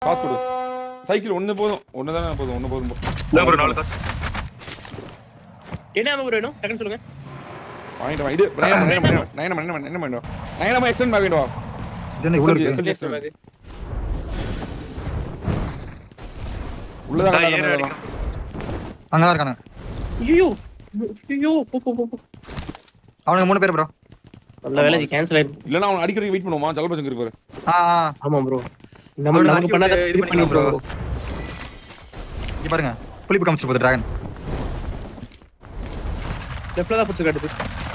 காசு கொடு. சைக்கிள் ஒண்ணு போதும். ஒண்ணு தானே போதும். ஒண்ணு போதும். இதான் bro 4 காசு. என்ன ஆமா ப்ரோ வேணும் டக்குன்னு சொல்லுங்க. வாங்கிட்டு வா. இது நயனமா எக்ஸ்டெண்ட் வாங்கிட்டு வா. இது என்ன இவ்வளவு இருக்கு? உள்ளதான் அங்க தான் இருக்கானே. ஐயோ ஐயோ போ. அவனுக்கு 3 பேர் ப்ரோ. நல்ல வேளை இது கேன்சல் ஆயிடுச்சு. இல்லனா அவன் அடிக்கடி வெயிட் பண்ணுவான். ஜலபஜங்க இருக்கு பாரு. ஆமா ப்ரோ. நமக்கு பண்ணாத இது பண்ணி ப்ரோ. இங்க பாருங்க. புலிப்பு காமிச்சு போகுது டிராகன். லெஃப்ட்ல தான் புடிச்சு காட்டுது.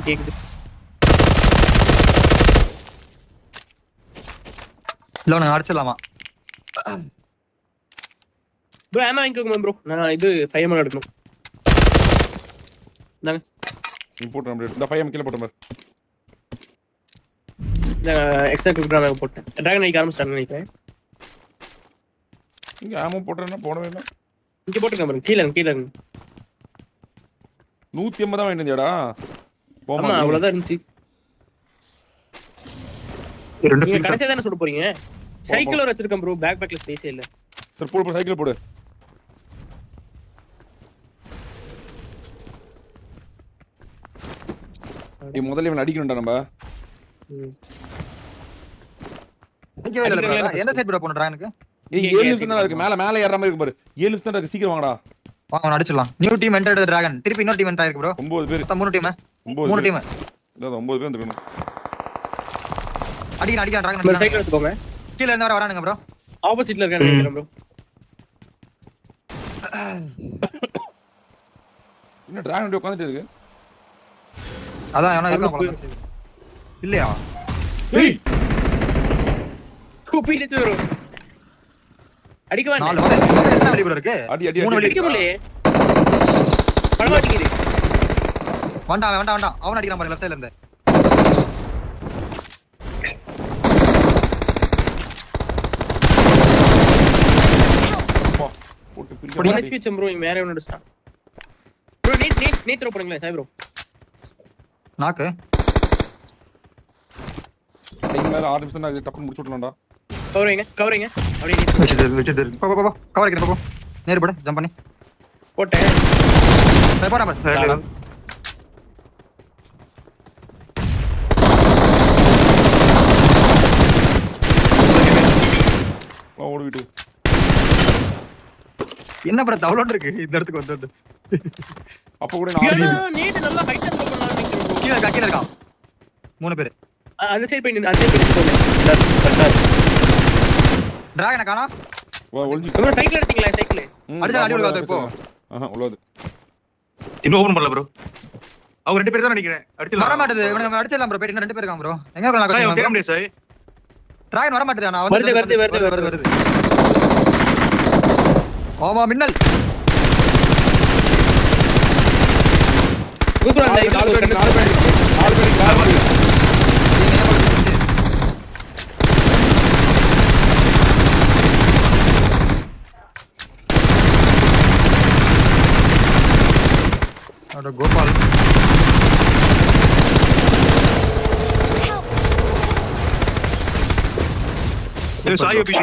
கேக்குது. இல்ல அவனை அடிச்சிடலாமா? ப்ரோ ஆமா வாங்கிக்கோங்க ப்ரோ. நான் இது 5 மணி எடுக்கணும். நாங்க நீ போட்டு நம்ம இந்த 5 கீழ போட்டு பாரு. எக்ஸ்ட்ரா குட் நான் போட்டேன். டிராகன் ஐ ஆரம்பிச்சாங்க நினைக்கிறேன். இங்க ஆமோ போட்றேன்னா போடவே இல்ல. இங்க போட்டுங்க ப்ரோ. கீழ 180 தான் வாங்கிட்டேன்டா. ஆமா அவ்வளவுதான் இருந்துச்சு. நீங்க கடைசியா தானே சுட போறீங்க? சைக்கிள் வர வச்சிருக்கேன் ப்ரோ. பேக்ல ஸ்பேஸே இல்ல. சரி போடு சைக்கிள் போடு. முதல்ல இவன் அடிக்கணும்டா நம்ம. எந்த சைடு ப்ரோ போணும் டிராகனுக்கு? 7 நிமிஷம் தான் இருக்கு. மேல ஏறற மாதிரி இருக்கு பாரு. 7 நிமிஷம் தான் இருக்கு. சீக்கிரம் வாங்கடா. வாங்க அடிச்சிடலாம். New team entered dragon. திருப்பி இன்னொரு டீம் என்டர் ஆயிருக்கு ப்ரோ. 9 பேர். மொத்தம் 3 டீம். 3 டீம். இல்ல 9 பேர் இருக்கணும். அடிக்க டிராகன். சைக்கிள் எடுத்துக்கோங்க. கீழ இருந்து வரானுங்க ப்ரோ. ஆப்போசிட்ல இருக்கானு நினைக்கிறேன் ப்ரோ. என்ன டிராகன் உட்கார்ந்துட்டு இருக்கு? அதான் எவனா இருக்கான். இல்லையா? ஏய் கூப்பிடுச்சு ப்ரோ. அடிக்க வேண்டாம். 4 எத்தனை வழி ப்ரோ இருக்கு? அடி 3 வழி அடிக்க முடியல. பட மாட்டேங்குது. வேண்டாம். அவன் அடிக்கிறான் பாரு லெஃப்ட் சைடுல இருந்து. போட்டு போடி ஹெச்பி ப்ரோ இங்க மேலே ஒன்னு அடிச்சான். ப்ரோ நீட் த்ரோ பண்ணுங்களே சாய் ப்ரோ. நாக்கு. இங்க மேல 6 நிமிஷம் தான் டப்பு முடிச்சு விடலாம்டா. கவரிங்க. அப்படியே வெச்சிட்டு போ கவர் கிட்ட போ. நேரா போடு ஜம்ப் பண்ணி. போட்டேன். போடா பாரு. ஓடிட்டு. என்ன ப்ரோ டவுன்லோட் இருக்கு இந்த இடத்துக்கு வந்து. அப்ப கூட நான் நீட் நல்லா ஹைட்டா த்ரோ பண்ணலாம் நினைக்கிறேன் ப்ரோ. கீழ இருக்கான். 3 பேர். அந்த சைடு போய் அந்த சைடு போங்க. டிராகனை காணா? ஒளிஞ்சு. ப்ரோ சைக்கிள் எடுத்தீங்களா சைக்கிள்? அடிச்சா அடி விழுகாத இப்போ. உள்ளது. இன்னும் ஓபன் பண்ணல ப்ரோ. அவங்க 2 பேர் தான் நினைக்கிறேன். வர மாட்டேது. இவனுங்க அடிச்சிடலாம் ப்ரோ. போய் 2 பேர் இருக்காங்க ப்ரோ. எங்க ப்ரோ நான் கேட்க முடியாது சார். டிராகன் வர மாட்டேது. நான் வருது. ஆமா மின்னல். கூப்பிடுறாங்க. 4 பேர் கோபால் சாய் ஓபி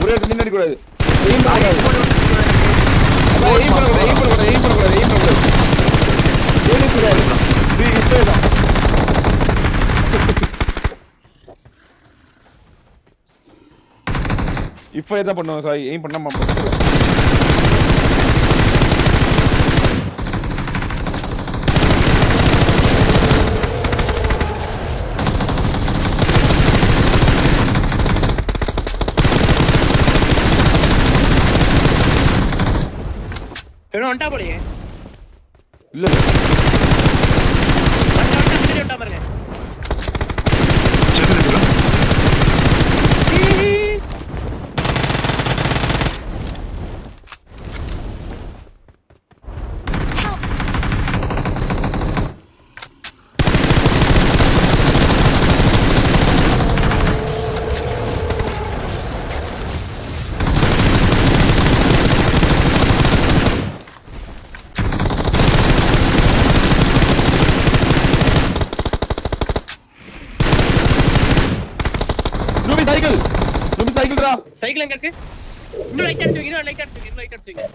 ஒரே முன்னாடி கூடாது. எய்ம் பண்ணக்கூடாது. எய்ம் பண்ணக்கூடாது. இப்போ என்ன பண்ணுவோம் சாய்? எய்ம் பண்ணாம வந்துட்டா போலயே. இல்ல வந்துட்டா பாருங்க. இருக்குடா. சைக்கிள் எங்க இருக்கு? இன்னும் லைட் அடிச்சு வைங்க, இன்னும் லைட் அடிச்சு வைங்க, இன்னும் லைட் அடிச்சு வைங்க.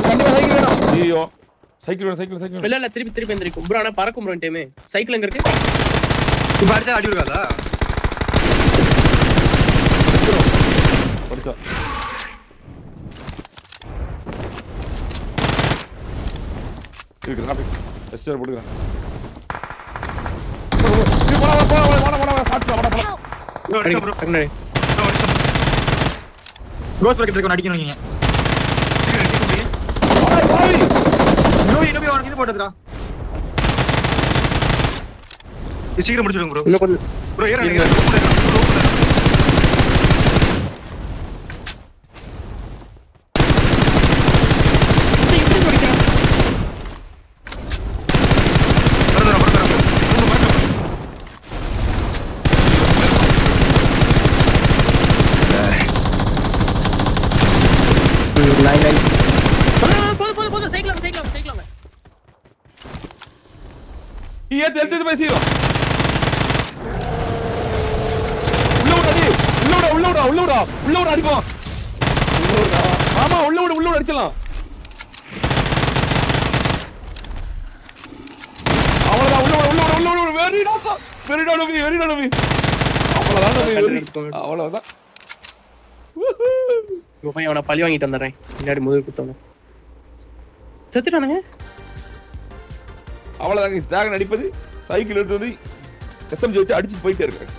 கண்டிப்பா சைக்கிள் வேணும். ஐயோ சைக்கிள் வேணும், சைக்கிள் சைக்கிள். இல்ல திருப்பி எந்திரிக்கும் ப்ரோ. ஆனா பறக்கும் ப்ரோ டைம். சைக்கிள் எங்க இருக்கு? இப்ப அடுத்த அடி விடுவாதா? படிச்சா இருக்கு கிராபிக்ஸ் எஸ்டர் போடுறேன். போடா சாட்ஸ் வாடா போடா. ப்ரோ க்ளோஸ் பக்கத்துல இருக்க அடிக்கணும் நீங்க. பாவி நோய் அவனுக்கு இது போட்டதுடா. சீக்கிரம் முடிச்சிடுங்க ப்ரோ. இன்னும் கொஞ்சம் ப்ரோ ஏறங்க. போதும் சைக்கிள் வாங்க. எடுத்து பேசியோ. உள்ள அடிப்போம். ஆமா உள்ள அடிச்சலாம். அவ்வளவுதான் உள்ள வெரிடா நோவி. அவ்வளவுதான். போய் அவனை பழி வாங்கிட்டு வந்துடுறேன். பின்னாடி முதல் குத்தவன செத்துட்டானுங்க. அவ்வளவுதாங்க. ஸ்டாக் அடிப்பது சைக்கிள் எடுத்து வந்து எஸ்எம்ஜி வச்சு அடிச்சு போயிட்டே இருக்கேன்.